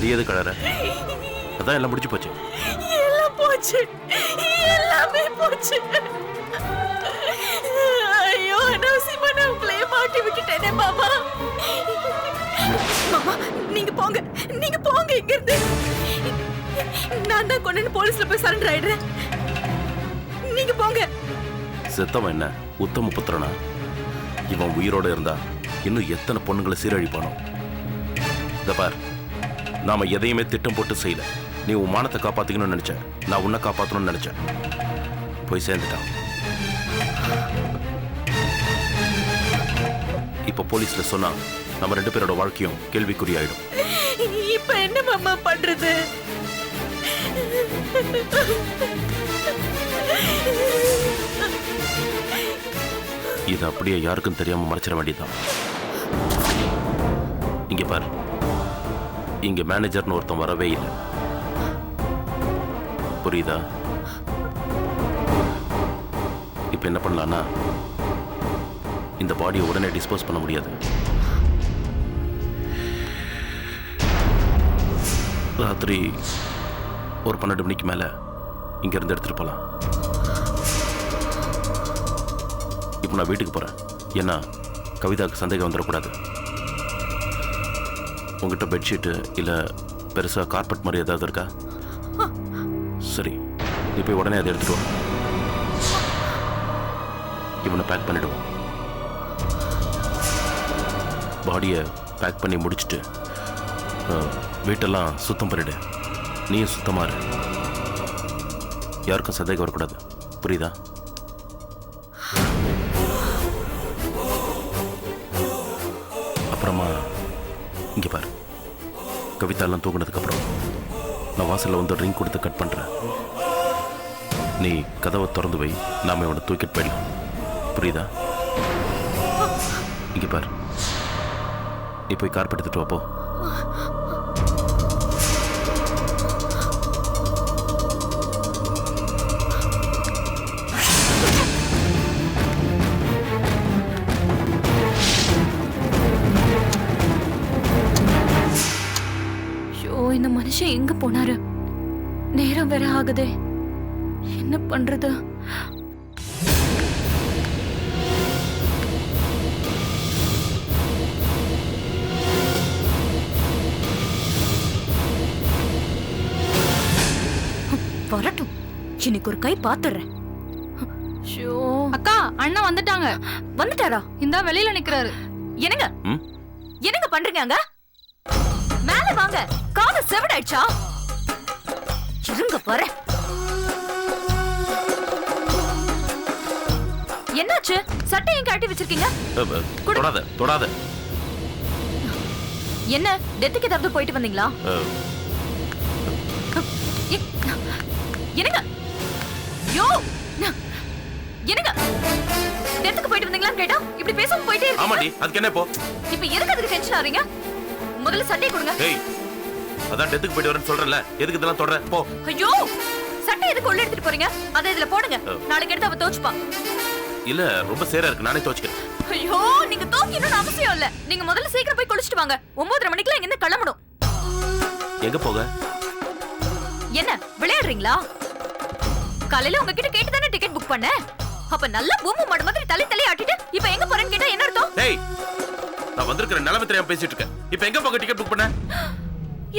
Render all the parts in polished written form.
நீ எது கலற? அதான் எல்லாம் முடிச்சு போச்சு. எல்லாம் போச்சு, எல்லாமே போச்சு. ஐயோ அனாவசியமா நான் உங்களை மாட்டி விட்டுட்டேனே மாமா. மாமா நீங்க போங்க, நீங்க போங்க இங்க இருந்து. நான் தான் கொண்டு போலீஸ்ல போய் சரண்டர் ஆயிடுறேன். நீங்க போங்க. செத்தவன் என்ன உத்தம புத்திரனா? இவன் உயிரோட இருந்தா இன்னும் எத்தனை பொண்ணுங்களை சீரழிப்பானோ. இத பார், நாம எதையுமே திட்டம் போட்டு செய்யல. நீ உன் மானத்தை காப்பாத்திக்கணும்னு நினைச்ச, நான் உன்னை காப்பாற்றணும்னு நினைச்சேன். போய் சேர்ந்துட்டான். இப்ப போலீஸ்ல சொன்னா நம்ம 2 பேரோட வாழ்க்கையும் கேள்விக்குறியாயிடும். இப்ப என்ன மாமா பண்றது? இது அப்படியே யாருக்கும் தெரியாம மறைச்சிட வேண்டியதுதான். இங்க பாரு, இங்க மேனேஜர்னு ஒருத்தன் வரவே இல்லை. புரியுதா? இப்ப என்ன பண்ணலாம்னா, இந்த பாடியை உடனே டிஸ்போஸ் பண்ண முடியாது. ராத்திரி ஒரு 12 மணிக்கு மேல இங்க இருந்து எடுத்துட்டு போலாம். இப்போ நான் வீட்டுக்கு போறேன். ஏன்னா கவிதாவுக்கு சந்தேகம் வந்துடக்கூடாது. உங்ககிட்ட பெட்ஷீட்டு இல்ல பெருசா கார்பெட் மாதிரி ஏதாவது இருக்கா? சரி, நீ போய் உடனே அதை எடுத்துட்டு வா. இவனை பேக் பண்ணிடுவோம். பாடியை பேக் பண்ணி முடிச்சுட்டு வீட்டெல்லாம் சுத்தம் பண்ணிடு. நீயும் சுத்தமா இரு. யாருக்கும் சந்தேகம் வரக்கூடாது. புரியுதா? அப்புறமா இங்க பாரு, கவிதாலாம் தூங்கினதுக்கு அப்புறம் நான் வாசல்ல வந்து ரிங் கொடுத்து கட் பண்றேன். நீ கதவை திறந்து வை, நாம இவனை தூக்கிட்டு போயிடலாம். புரியுதா? இங்க பாரு, நீ போய் கார்பெட் எடுத்துட்டு வாப்போ. இந்த மனுஷன் எங்க போனாரு? நேரம் வேற ஆகுதே, என்ன பண்றது? வரட்டும், இன்னைக்கு ஒரு கை பாத்துறேன். அக்கா, அண்ணா வந்துட்டாங்க. வந்துட்டாரா? இந்த வெளியில நிக்கிறாரு. என்னங்க என்னங்க பண்றீங்க அங்க? மேல வாங்க. காது செவடாயிடுச்சா? இருங்க போறேன். என்னாச்சு? சட்டையை கட்டி வச்சிருக்கீங்க? தொடாத தொடாத. என்ன டெத்துக்கு ஏதாவது போயிட்டு வந்தீங்களா? என்னங்க? யோ என்னங்க? டெத்துக்கு போயிட்டு வந்தீங்களான்னு கேட்டா இப்படி பேசாம போயிட்டே இருக்கீங்க. ஆமாடி, அதுக்கு என்ன இப்போ? இப்ப எதுக்கு அதுக்கு டென்ஷன் ஆறீங்க? முதல்ல சட்டையை கொடுங்க. ஏய், அதான் டெத்துக்கு போயிட்டு வரேன்னு சொல்றல, எதுக்கு இதெல்லாம் தொடற? போ. ஐயோ, சட்டை எதுக்கு உள்ள எடுத்துட்டு போறீங்க? அதை இதுல போடுங்க. நாளைக்கு எடுத்து அவ தோச்சுப்பா. இல்ல, ரொம்ப சேரா இருக்கு, நானே துவைச்சுக்கிறேன். ஐயோ, நீங்க தோக்கணும்னு அவசியம் இல்ல. நீங்க முதல்ல சீக்கிரம் போய் குளிச்சிட்டு வாங்க. 9:30 மணிக்குலாம் இங்க இருந்து கிளம்பணும். எங்க போக? என்ன விளையாடுறீங்களா? காலையில உங்ககிட்ட கேட்டு தானே டிக்கெட் புக் பண்ண. அப்ப நல்ல பூமு மாடு மாதிரி தலை ஆட்டிட்டு இப்ப எங்க போறேன்னு கேட்டா என்ன அர்த்தம்? டேய், நான் வந்திருக்கிற நிலைமை தெரியாம பேசிட்டு இருக்கேன். இப்ப எங்க போக டிக்கெட் புக் பண்ண?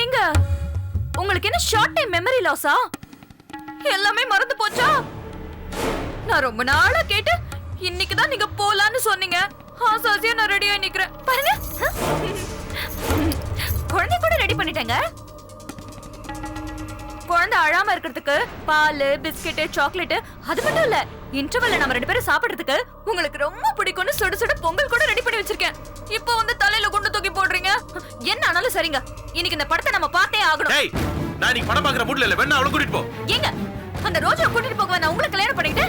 எங்க? உங்களுக்கு என்ன ஷார்ட் டைம் மெமரி லாஸா? எல்லாமே மறந்து போச்சா? நான் ரொம்ப நாளா கேட்டு இன்னைக்கு தான் நீங்க போலான்னு சொன்னீங்க. ஆசாசியா நான் ரெடியா நிக்கிறேன். பாருங்க, குழந்தை கூட ரெடி பண்ணிட்டேங்க. குழந்தை அழாம இருக்கிறதுக்கு பால், பிஸ்கெட், சாக்லேட், அது மட்டும் இல்ல, இன்டர்வல்ல நம்ம 2 பேரும் சாப்பிடுறதுக்கு உங்களுக்கு ரொம்ப பிடிக்கும்னு சுட சுட பொங்கல் கூட ரெடி பண்ணி வச்சிருக்கேன். இப்போ வந்து தலையில குண்டு தூக்கி போடுறீங்க. என்ன ஆனாலும் சரிங்க, இன்னைக்கு இந்த படத்தை நம்ம பார்த்தே ஆகணும். டேய், நான் இன்னைக்கு படம் பார்க்கற மூட்ல இல்ல. வேணா அவளை கூட்டிட்டு போ. ஏங்க, அந்த ரோஜா கூட்டிட்டு போக நான் உங்களுக்கு கல்யாணம் பண்ணிட்டு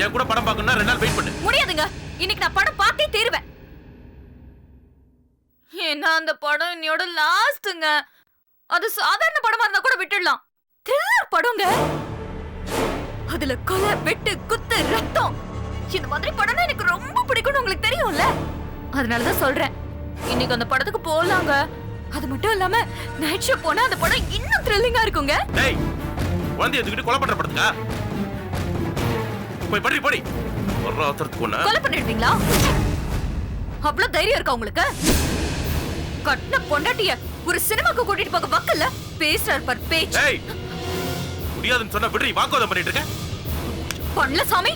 என் கூட படம் பார்க்கணும்னா 2 நாள் வெயிட் பண்ணு. முடியாதுங்க, இன்னைக்கு நான் படம் பார்த்தே தீருவேன். ஏன்னா அந்த படம் என்னோட லாஸ்ட்ங்க. அது சாதாரண படமா இருந்தா கூட விட்டுடலாம். த்ரில்லர் படங்க. அதுல கொலை, வெட்டு, குத்து, ரத்தம், இந்த மாதிரி படம் எனக்கு ரொம்ப பிடிக்கும்னு உங்களுக்கு தெரியும்ல. அதனாலதான் சொல்றேன், இன்னைக்கு அந்த படத்துக்கு போலாங்க. அது மட்டும் இல்லாம நைட் ஷோ போனா அந்த படம் இன்னும் த்ரில்லிங்கா இருக்குங்க. டேய் வந்து எதுக்கிட்டு கொலை பண்ற படுத்துக்கா போய் படி படி ஒரு அவசரத்துக்கு ஒண்ணு கொலை பண்ணிடுவீங்களா? அவ்வளவு தைரியம் இருக்கா உங்களுக்கு? கட்டின பொண்டாட்டிய ஒரு சினிமாக்கு கூட்டிட்டு போக வக்கல்ல பேசுறார் பார் பேச்சு. டேய் முடியாதுன்னு சொன்னா விடுறி வாக்குவாதம் பண்ணிட்டு இருக்க. பண்ணல சாமி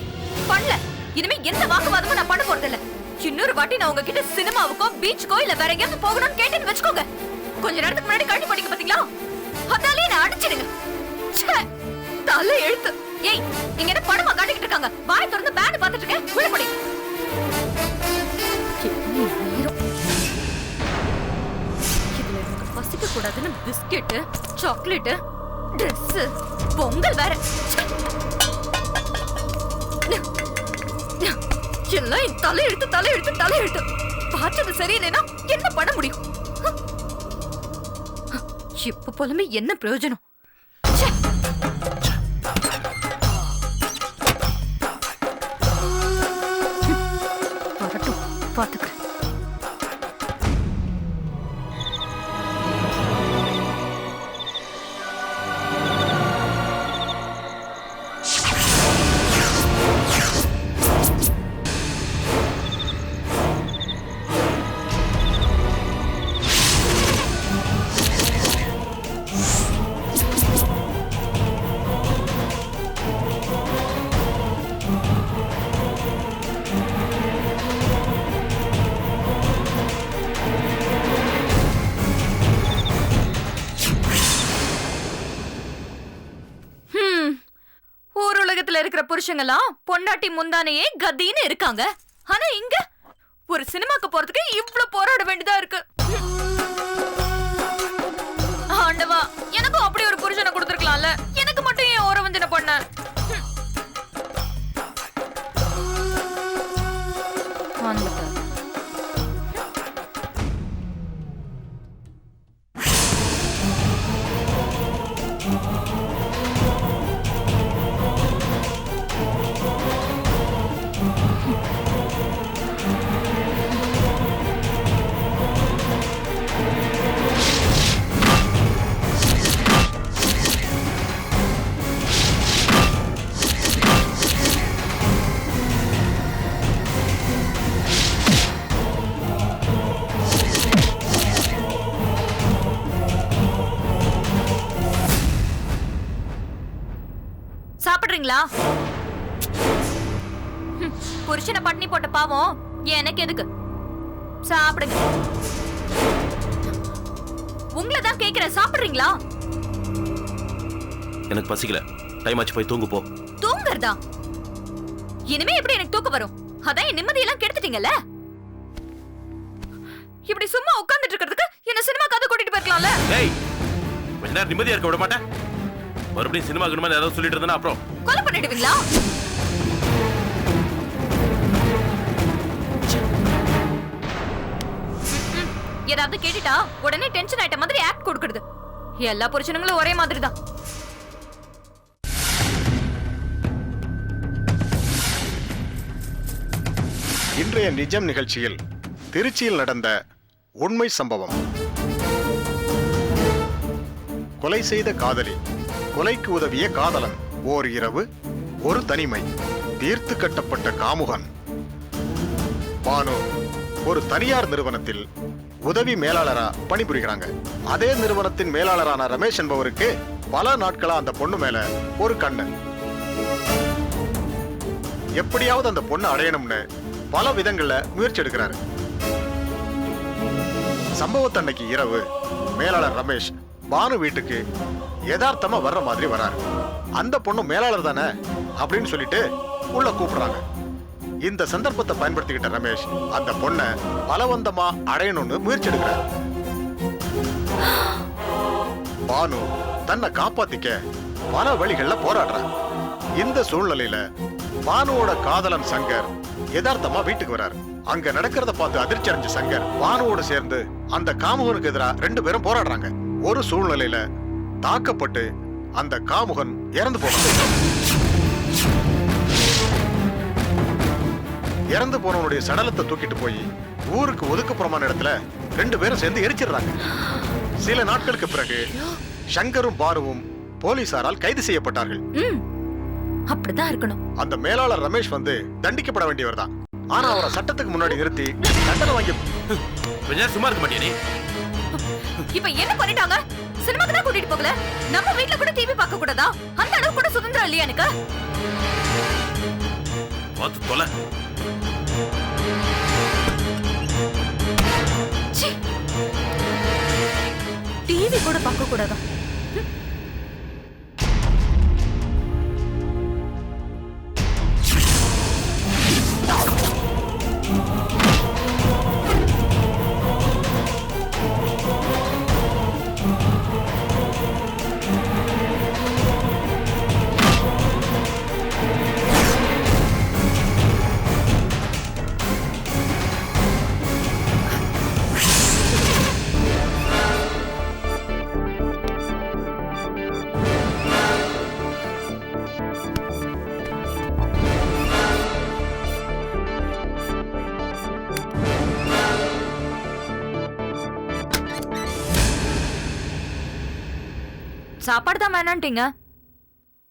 பண்ணல. இனிமே எந்த வாக்குவாதமும் நான் பண்ண போறது இல்ல. இன்னொரு வாட்டி நான் உங்ககிட்ட சினிமாவுக்கோ பீச்சுக்கோ இல்ல வேற எங்கேயாவது போகணும்னு கேட்டேன்னு வச்சுக்கோங்க. கொஞ்ச நேரத்துக்கு முன்னாடி கழட்டி போட்டீங்க பாத்தீங்களா? அதாலே நான் அடிச்சிடுங்க. தலை எழுத்து. ஏய் இங்க என்ன படமா காட்டிக்கிட்டு இருக்காங்க? வாய் திறந்து பேண்ட் பாத்துட்டு இருக்கேன். உள்ள போடி. இதுல எனக்கு பசிக்க கூடாதுன்னு பிஸ்கெட், சாக்லேட், ட்ரெஸ், பொங்கல் வேற. எல்லாம் தலையெழுத்து பார்த்தது சரியில்லைன்னா என்ன பண்ண முடியும்? இப்ப போலமே என்ன பிரயோஜனம்? வரட்டும் பாத்துக்கிறேன். இருக்கிற புருஷங்களாம் பொண்டாட்டி முந்தானையே கதின்னு இருக்காங்க. ஆனா இங்க ஒரு சினிமாக்கு போறதுக்கு இவ்வளவு போராட வேண்டியதா இருக்கு. ஆண்டவா எனக்கும் அப்படி ஒரு புருஷனை கொடுத்திருக்கலாம்ல. எனக்கு மட்டும் ஏன் ஓரவஞ்சனை பண்ண? சாப்பிடுறீங்களா? புருஷனை பட்னி போட்ட பாவம் எனக்கு எதுக்கு? சாப்பிடுங்க. உங்களை தான் கேக்குறேன், சாப்பிடுறீங்களா? எனக்கு பசிக்கல. டைம் ஆச்சு, போய் தூங்கு போ. தூங்குறதா? இனிமே எப்படி எனக்கு தூக்கம் வரும்? அதான் என் நிம்மதியெல்லாம் கெடுத்துட்டீங்கல்ல. இப்படி சும்மா உட்கார்ந்துட்டு இருக்கிறதுக்கு என்ன சினிமா கதை கூட்டிட்டு போயிருக்கலாம்ல. டேய் கொஞ்ச நேரம் நிம்மதியா இருக்க விட மாட்டேன். மறுபடியும் சினிமா கிட்ட ஏதாவது சொல்லிட்டு இருந்தா அப்புறம் கொலை பண்ணிடுவீங்களா? ஏதாவது கேட்டுட்டா உடனே டென்ஷன் ஆயிட்ட மாதிரி ஆக்ட் கொடுக்கிறது. எல்லா புருஷனுங்களும் ஒரே மாதிரி தான். இன்றைய நிஜம் நிகழ்ச்சியில் திருச்சியில் நடந்த உண்மை சம்பவம். கொலை செய்த காதலி, கொலைக்கு உதவிய காதலன், ஓர் இரவு, ஒரு தனிமை, தீர்த்து கட்டப்பட்ட காமுகன். பானு ஒரு தனியார் நிறுவனத்தில் உதவி மேலாளரா பணிபுரிகிறாங்க. அதே நிறுவனத்தின் மேலாளரான ரமேஷ் என்பவருக்கு பல நாட்களா அந்த பொண்ணு மேல ஒரு கண்ணு. எப்படியாவது அந்த பொண்ணு அடையணும்னு பல விதங்கள்ல முயற்சி எடுக்கிறாரு. சம்பவத்தன்னைக்கு இரவு மேலாளர் ரமேஷ் பானு வீட்டுக்கு யதார்த்தமா வர்ற மாதிரி வராரு. அந்த பொண்ணு மேலாளர் தானே அப்படின்னு சொல்லிட்டு உள்ள கூப்பிடுறாங்க. இந்த சந்தர்ப்பத்தை பயன்படுத்திக்கிட்ட ரமேஷ் அந்த பொண்ணை பலவந்தமா அடையணும்னு முயற்சி எடுக்கிறார். பானு தன்னை காப்பாத்திக்க பல வழிகள்ல போராடுறார். இந்த சூழ்நிலையில பானுவோட காதலன் சங்கர் யதார்த்தமா வீட்டுக்கு வராரு. அங்க நடக்கிறத பார்த்து அதிர்ச்சி அடைஞ்ச சங்கர் பானுவோட சேர்ந்து அந்த காமுகனுக்கு எதிராக 2 பேரும் போராடுறாங்க. ஒரு சூழ்நிலையில தாக்கப்பட்டு அந்த காமுகன் இறந்து போனான். இறந்து போனவனுடைய சடலத்தை தூக்கிட்டு போய் ஊருக்கு ஒதுக்குப்புறமான இடத்துல 2 பேரும் சேர்ந்து எரிச்சிடுறாங்க. சில நாட்களுக்கு பிறகு சங்கரும் பானுவும் போலீசாரால் கைது செய்யப்பட்டார்கள். அப்படிதான் இருக்கணும். அந்த மேலாளர் ரமேஷ் வந்து தண்டிக்கப்பட வேண்டியவர் தான். ஆனா அவரை சட்டத்துக்கு முன்னாடி நிறுத்தி தண்டனை வாங்கி கொஞ்சம் சும்மா இருக்க மாட்டியா நீ? இப்ப என்ன பண்ணிட்டாங்க? சினிமாக்கு தான் கூட்டிட்டு போகல, நம்ம வீட்ல கூட டிவி பார்க்க கூடாதா? அந்த அளவு கூட சுதந்திரம் இல்லையா எனக்கு? பார்த்து தொலை. டிவி கூட பார்க்க கூடாதா? சாப்பாடு தான் வேணான்ட்டீங்க,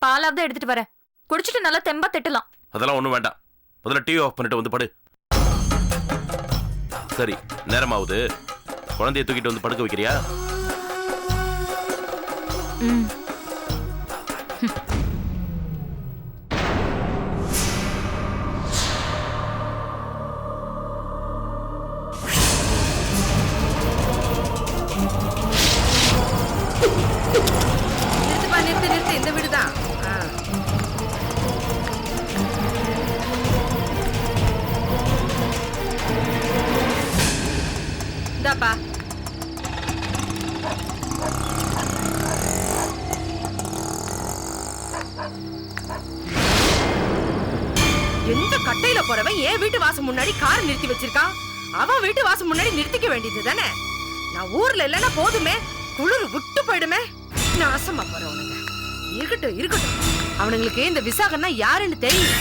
பாலாவது எடுத்துட்டு வரேன், குடிச்சிட்டு நல்லா தெம்பா திட்டலாம். அதெல்லாம் ஒண்ணும் வேண்டாம், முதல்ல டிவி ஆஃப் பண்ணிட்டு வந்து படு. சரி, நேரமாவது, குழந்தைய தூக்கிட்டு வந்து படுக்க வைக்கிறியா? நிறுத்து, இந்த வீடுதான். இந்தாப்பா. எந்த கட்டையில போறவன் என் வீட்டு வாசம் முன்னாடி கார் நிறுத்தி வச்சிருக்கான்? அவன் வீட்டு வாசம் முன்னாடி நிறுத்திக்க வேண்டியது தானே. நான் ஊர்ல இல்லைன்னா போதுமே, குளிர் விட்டு போயிடுமே. நாசமா போறவனுங்க. இருக்கட்டும் இருக்கட்டும், அவனுங்களுக்கு இந்த விசாகன்னா யாருன்னு தெரியும்.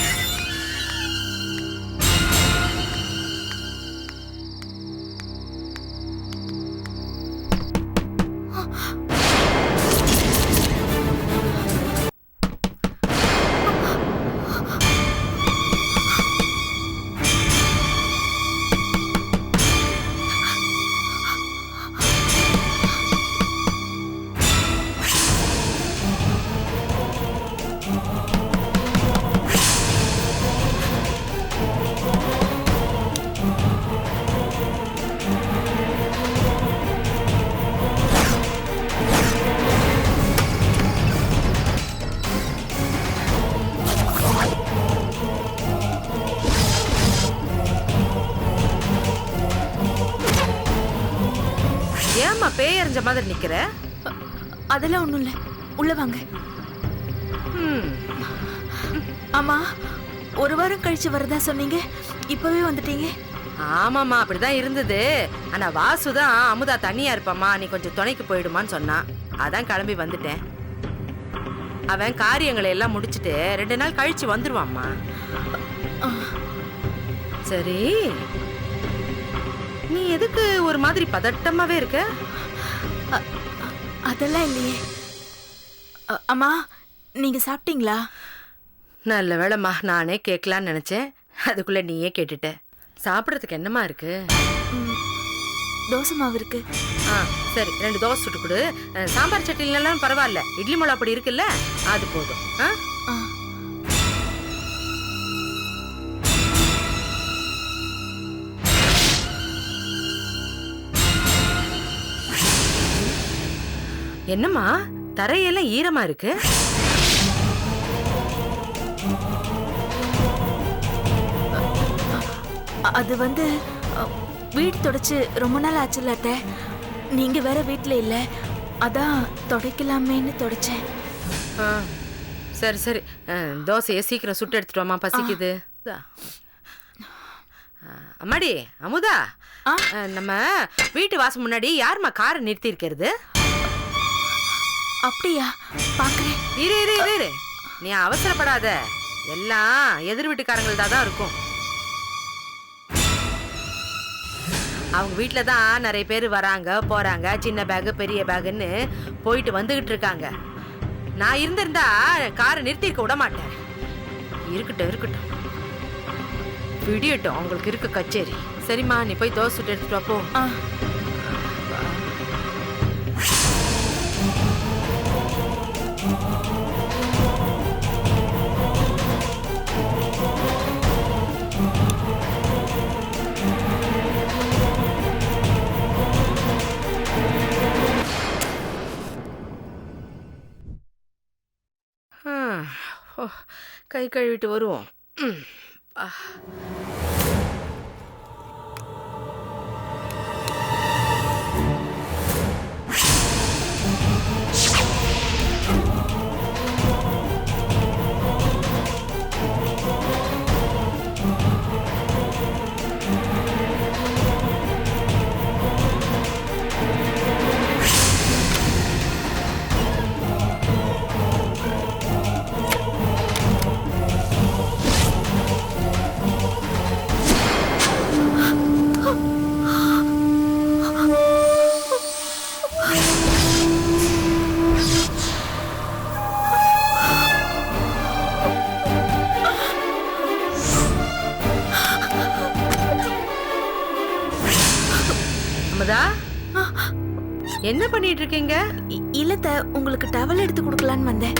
ஏமா பேய் எறிஞ்ச மாதிரி நிக்கிற? அதெல்லாம் ஒண்ணும் இல்ல, உள்ள வாங்க. ஆமா, 1 வாரம் கழிச்சு வரதா சொன்னீங்க, இப்பவே வந்துட்டீங்க. ஆமாமா, அப்படிதான் இருந்தது. ஆனா வாசுதான் அமுதா தனியா இருப்பாமா, நீ கொஞ்சம் துணைக்கு போயிடுமான்னு சொன்னான். அதான் கிளம்பி வந்துட்டேன். அவன் காரியங்களை எல்லாம் முடிச்சிட்டு 2 நாள் கழிச்சு வந்துருவாம்மா. சரி, நீ எதுக்கு ஒரு மாதிரி பதட்டமாவே இருக்க? அதெல்லாம் இல்லையே. அம்மா, நீங்க சாப்பிட்டீங்களா? நல்ல வேளைம்மா, நானே கேட்கலான்னு நினைச்சேன், அதுக்குள்ள நீயே கேட்டுட்ட. சாப்பிட்றதுக்கு என்னமா இருக்கு? தோசை மாவு இருக்கு. சரி, 2 தோசை சுட்டு கொடு. சாம்பார் சட்னிலாம் பரவாயில்ல, இட்லி மிளகா பொடி இருக்குல்ல, அது போதும். என்னம்மா தரையெல்லாம் ஈரமா இருக்கு? அது வந்து வீடு தொடச்சு ரொம்ப நாள் ஆச்சுல்ல அத்தை, நீங்க வேற வீட்டுல இல்ல, அதான் துடைக்கலாமேன்னு தொடச்சேன். சரி சரி, தோசையை சீக்கிரம் சுட்டு எடுத்துட்டு வாமா, பசிக்குது. அம்மாடி அமுதா, நம்ம வீட்டு வாசம் முன்னாடி யாருமா காரை நிறுத்தி இருக்கிறது? அப்படியா? பாக்குறேன். இரு இரு இரு இரு, நீ அவசரப்படாத, எல்லாம் எதிர் வீட்டுக்காரங்கள்தான் தான் இருக்கும். அவங்க வீட்ல தான் நிறைய பேர் வராங்க போறாங்க, சின்ன பேக் பெரிய பேக்குன்னு போயிட்டு வந்துகிட்டு இருக்காங்க. நான் இருந்திருந்தா காரை நிறுத்திருக்க விட மாட்டேன். இருக்கட்டும் இருக்கட்டும், விடியட்டும், அவங்களுக்கு இருக்க கச்சேரி. சரிம்மா, நீ போய் தோசை சுட்டு எடுத்துட்டு வா போ. கை கழுவிட்டு வருவோம். அமுதா, என்ன பண்ணிட்டு இருக்கீங்க? இல்லத்த, உங்களுக்கு டவல் எடுத்து கொடுக்கலான்னு வந்தேன்.